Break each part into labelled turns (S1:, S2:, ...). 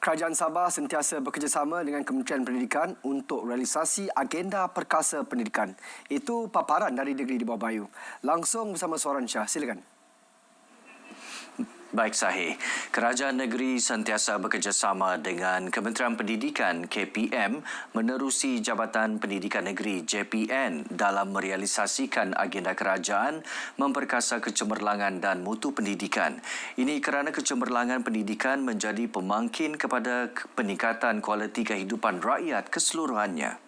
S1: Kerajaan Sabah sentiasa bekerjasama dengan Kementerian Pendidikan untuk realisasi agenda perkasa pendidikan. Itu paparan dari Negeri di Bawah Bayu. Langsung bersama Suaran Shah, silakan.
S2: Baik Sahih, Kerajaan Negeri sentiasa bekerjasama dengan Kementerian Pendidikan KPM menerusi Jabatan Pendidikan Negeri JPN dalam merealisasikan agenda kerajaan memperkasa kecemerlangan dan mutu pendidikan. Ini kerana kecemerlangan pendidikan menjadi pemangkin kepada peningkatan kualiti kehidupan rakyat keseluruhannya.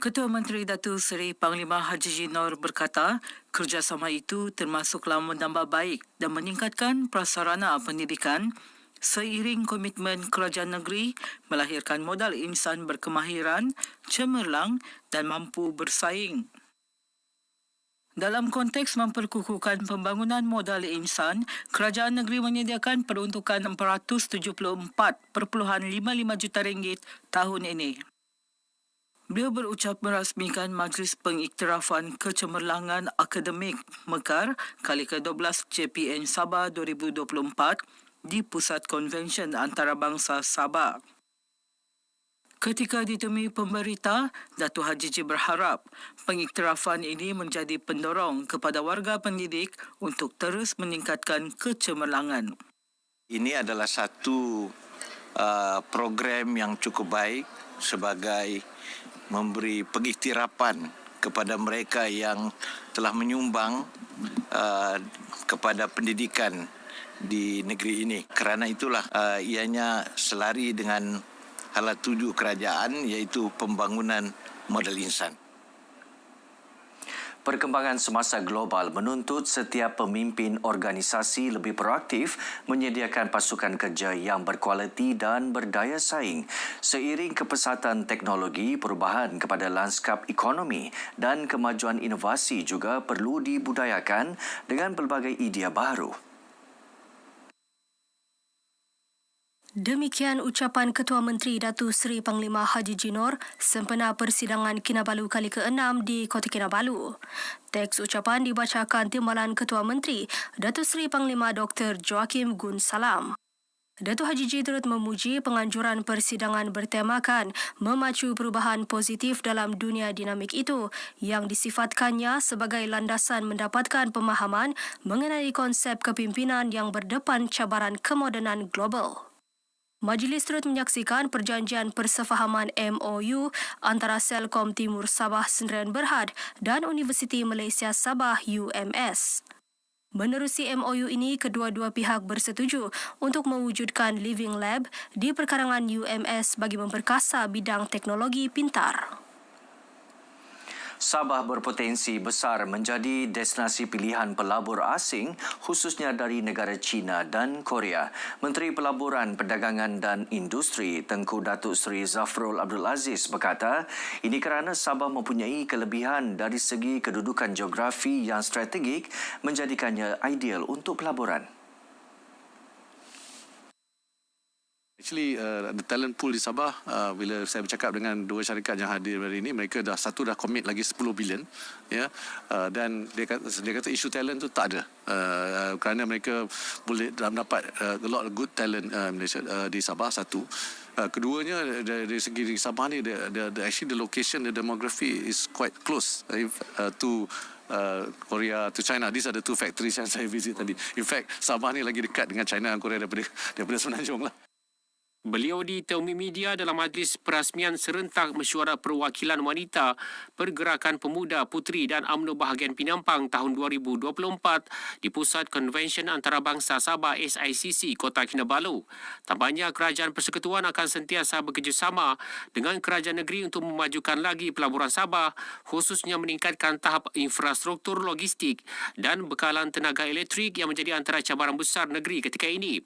S3: Ketua Menteri Datuk Seri Panglima Haji Jinor berkata, kerjasama itu termasuklah menambah baik dan meningkatkan prasarana pendidikan seiring komitmen kerajaan negeri melahirkan modal insan berkemahiran, cemerlang dan mampu bersaing. Dalam konteks memperkukuhkan pembangunan modal insan, kerajaan negeri menyediakan peruntukan RM474.55 juta tahun ini. Beliau berucap merasmikan Majlis Pengiktirafan Kecemerlangan Akademik Mekar kali ke-12 JPN Sabah 2024 di Pusat Konvensyen Antarabangsa Sabah. Ketika ditemui pemberita, Datuk Haji Ji berharap pengiktirafan ini menjadi pendorong kepada warga pendidik untuk terus meningkatkan kecemerlangan.
S4: Ini adalah satu program yang cukup baik sebagai memberi pengiktirafan kepada mereka yang telah menyumbang kepada pendidikan di negeri ini. Kerana itulah ianya selari dengan hala tuju kerajaan, iaitu pembangunan modal insan.
S2: Perkembangan semasa global menuntut setiap pemimpin organisasi lebih proaktif menyediakan pasukan kerja yang berkualiti dan berdaya saing. Seiring kepesatan teknologi, perubahan kepada lanskap ekonomi dan kemajuan inovasi juga perlu dibudayakan dengan pelbagai idea baru.
S5: Demikian ucapan Ketua Menteri Datuk Seri Panglima Haji Jinor sempena persidangan Kinabalu kali ke-6 di Kota Kinabalu. Teks ucapan dibacakan Timbalan Ketua Menteri Datuk Seri Panglima Dr. Joachim Gun Salam. Datuk Haji Ji turut memuji penganjuran persidangan bertemakan memacu perubahan positif dalam dunia dinamik itu yang disifatkannya sebagai landasan mendapatkan pemahaman mengenai konsep kepimpinan yang berdepan cabaran kemodenan global. Majlis turut menyaksikan perjanjian persefahaman MOU antara Selcom Timur Sabah Sdn Berhad dan Universiti Malaysia Sabah UMS. Menerusi MOU ini, kedua-dua pihak bersetuju untuk mewujudkan Living Lab di perkarangan UMS bagi memperkasa bidang teknologi pintar.
S2: Sabah berpotensi besar menjadi destinasi pilihan pelabur asing khususnya dari negara China dan Korea. Menteri Pelaburan, Perdagangan dan Industri Tengku Datuk Seri Zafrul Abdul Aziz berkata, ini kerana Sabah mempunyai kelebihan dari segi kedudukan geografi yang strategik menjadikannya ideal untuk pelaburan.
S6: Actually, the talent pool di Sabah, bila saya bercakap dengan dua syarikat yang hadir hari ini, mereka dah commit lagi 10 bilion, ya, dan dia kata isu talent tu tak ada, kerana mereka boleh dapat a lot of good talent Malaysia, di Sabah, satu. Keduanya, dari segi di Sabah ni, actually the location, the demography is quite close to Korea to China. These are the two factories yang saya visit tadi. In fact, Sabah ni lagi dekat dengan China dan Korea daripada Semenanjung lah.
S7: Beliau ditemui media dalam majlis perasmian serentak mesyuarat perwakilan wanita Pergerakan Pemuda Puteri dan UMNO Bahagian Penampang tahun 2024 di Pusat Konvensyen Antarabangsa Sabah SICC Kota Kinabalu. Tambahnya, Kerajaan Persekutuan akan sentiasa bekerjasama dengan kerajaan negeri untuk memajukan lagi pelaburan Sabah, khususnya meningkatkan tahap infrastruktur logistik dan bekalan tenaga elektrik yang menjadi antara cabaran besar negeri ketika ini.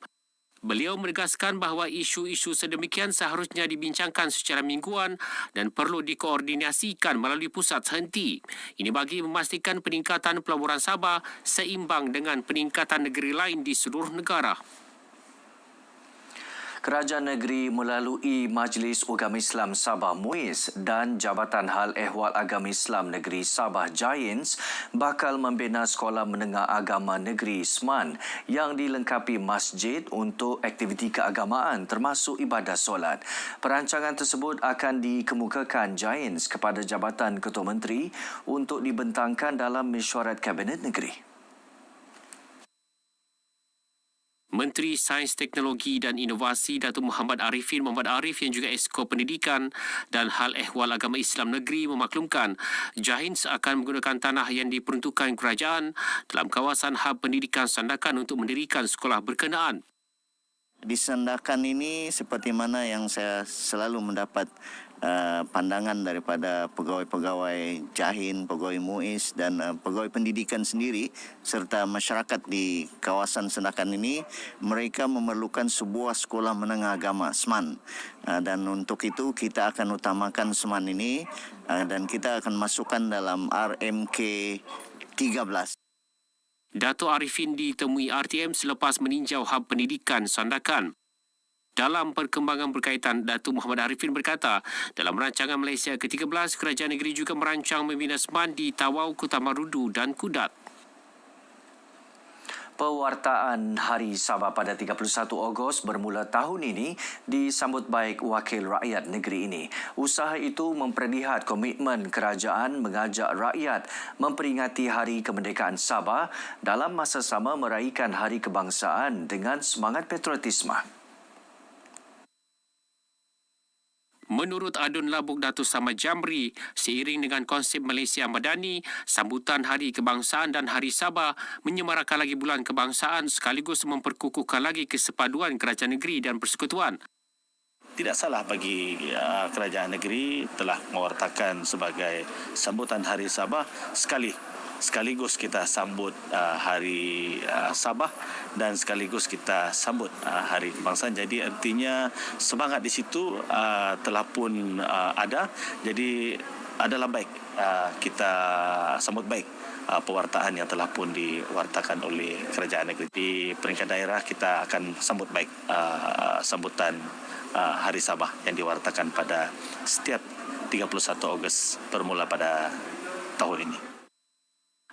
S7: Beliau menegaskan bahawa isu-isu sedemikian seharusnya dibincangkan secara mingguan dan perlu dikoordinasikan melalui pusat sehenti. Ini bagi memastikan peningkatan pelaburan Sabah seimbang dengan peningkatan negeri lain di seluruh negara.
S2: Kerajaan negeri melalui Majlis Ugama Islam Sabah MUIS dan Jabatan Hal Ehwal Agama Islam Negeri Sabah Giants bakal membina sekolah menengah agama negeri SMAN yang dilengkapi masjid untuk aktiviti keagamaan termasuk ibadah solat. Perancangan tersebut akan dikemukakan Giants kepada Jabatan Ketua Menteri untuk dibentangkan dalam mesyuarat Kabinet Negeri.
S7: Menteri Sains, Teknologi dan Inovasi Datuk Muhammad Arifin Muhammad Arif yang juga Esko Pendidikan dan Hal Ehwal Agama Islam Negeri memaklumkan Giants akan menggunakan tanah yang diperuntukkan kerajaan dalam kawasan hub pendidikan Sandakan untuk mendirikan sekolah berkenaan.
S8: Di Sandakan ini seperti mana yang saya selalu mendapat pandangan daripada pegawai-pegawai Jahin, pegawai MUIS dan pegawai pendidikan sendiri serta masyarakat di kawasan Sandakan ini, mereka memerlukan sebuah sekolah menengah agama SMAN. Dan untuk itu kita akan utamakan SMAN ini dan kita akan masukkan dalam RMK 13.
S7: Dato' Arifin ditemui RTM selepas meninjau hub pendidikan Sandakan. Dalam perkembangan berkaitan, Datuk Muhammad Arifin berkata, dalam rancangan Malaysia ke-13, kerajaan negeri juga merancang membina SMAN di Tawau, Kutamarudu dan Kudat.
S2: Pewartaan Hari Sabah pada 31 Ogos bermula tahun ini disambut baik wakil rakyat negeri ini. Usaha itu memperlihat komitmen kerajaan mengajak rakyat memperingati Hari Kemerdekaan Sabah dalam masa sama meraihkan Hari Kebangsaan dengan semangat patriotisme.
S7: Menurut Adun Labuk Datuk Samad Jamri, seiring dengan konsep Malaysia Madani, sambutan Hari Kebangsaan dan Hari Sabah menyemarakan lagi bulan kebangsaan sekaligus memperkukuhkan lagi kesepaduan kerajaan negeri dan persekutuan.
S9: Tidak salah bagi kerajaan negeri telah mewartakan sebagai sambutan Hari Sabah sekaligus kita sambut Hari Sabah dan sekaligus kita sambut Hari Kebangsaan. Jadi artinya semangat di situ telah pun ada. Jadi adalah baik kita sambut baik pewartaan yang telah pun diwartakan oleh kerajaan negeri. Di peringkat daerah kita akan sambut baik sambutan Hari Sabah yang diwartakan pada setiap 31 Ogos bermula pada tahun ini.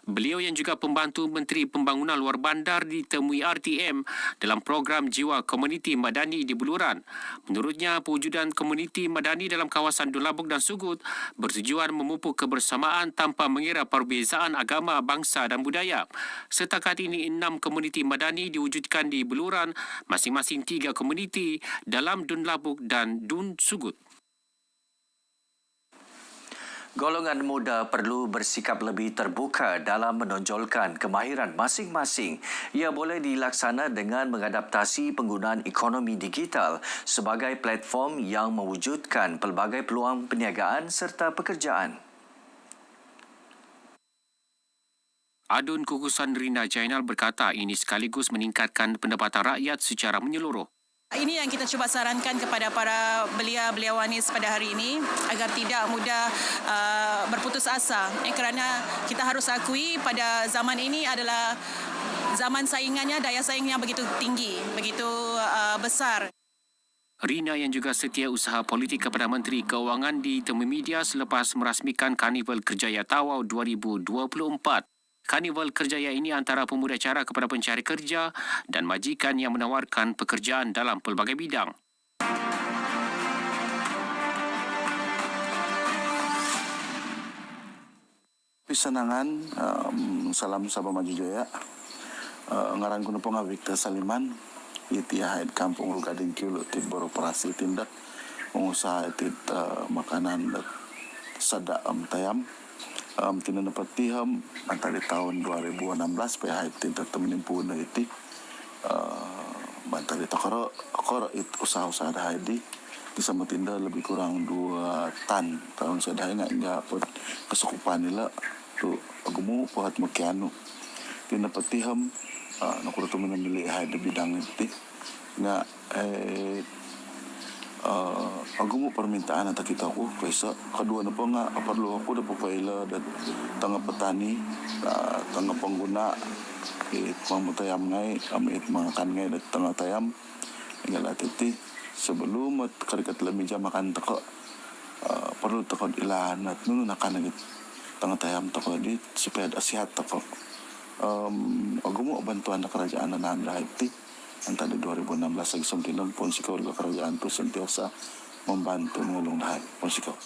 S7: Beliau yang juga pembantu Menteri Pembangunan Luar Bandar ditemui RTM dalam program Jiwa Komuniti Madani di Buluran. Menurutnya, pewujudan komuniti Madani dalam kawasan Dun Labuk dan Sugut bertujuan memupuk kebersamaan tanpa mengira perbezaan agama, bangsa dan budaya. Setakat ini, 6 komuniti Madani diwujudkan di Buluran, masing-masing 3 komuniti dalam Dun Labuk dan Dun Sugut.
S2: Golongan muda perlu bersikap lebih terbuka dalam menonjolkan kemahiran masing-masing. Ia boleh dilaksana dengan mengadaptasi penggunaan ekonomi digital sebagai platform yang mewujudkan pelbagai peluang perniagaan serta pekerjaan.
S7: Adun Kukusan Rina Jainal berkata ini sekaligus meningkatkan pendapatan rakyat secara menyeluruh.
S10: Ini yang kita cuba sarankan kepada para belia-belia wanis pada hari ini agar tidak mudah berputus asa. Kerana kita harus akui pada zaman ini adalah zaman saingannya, daya saingnya begitu tinggi, begitu besar.
S7: Rina yang juga setia usaha politik kepada Menteri Keuangan ditemui media selepas merasmikan Karnival Kerjaya Tawau 2024. Karnival Kerjaya ini antara pemuda cara kepada pencari kerja dan majikan yang menawarkan pekerjaan dalam pelbagai bidang.
S11: Pisanangan, salam Sabah Maju Jaya. Ngaran kuno ponga Victor Saliman, iti haid kampung Rugading Kiulu ti beroperasi tindak pengusaha tit makanan sada tayam. Tina napatiham antara tahun 2016 PH tinta temenimpu na iti bantari takara it usaha-usaha dah di sama tinda lebih kurang 2 tan tahun sedai nak nyapot kesukupan nila tu agumu puhat makianu tina patiham nakuro tu menamili hai di bidang iti nga agumu permintaan atau kita aku kaisa kedua napa nga perlu aku da papaila dan tengah petani tengah pengguna it mamutayam ngai amit mangakan ngai da tengah tayam ingala titi sebelum karikat lebih jam makan teko perlu teko ilanat nunu nakan lagi tengah tayam teko di supaya sehat teko agumo bantuan kerajaan dan anda itu antara 2016 lagi sembilan pun sikau juga kerajaan tu sentiasa membantu mengulung dah pun sikau.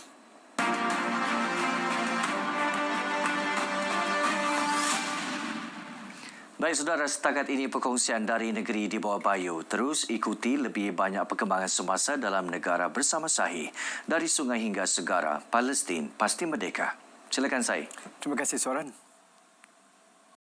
S2: Baik saudara, setakat ini perkongsian dari negeri di bawah Bayu. Terus ikuti lebih banyak perkembangan semasa dalam negara bersama Sahih. Dari sungai hingga segara, Palestin pasti merdeka. Silakan saya.
S1: Terima kasih Soran.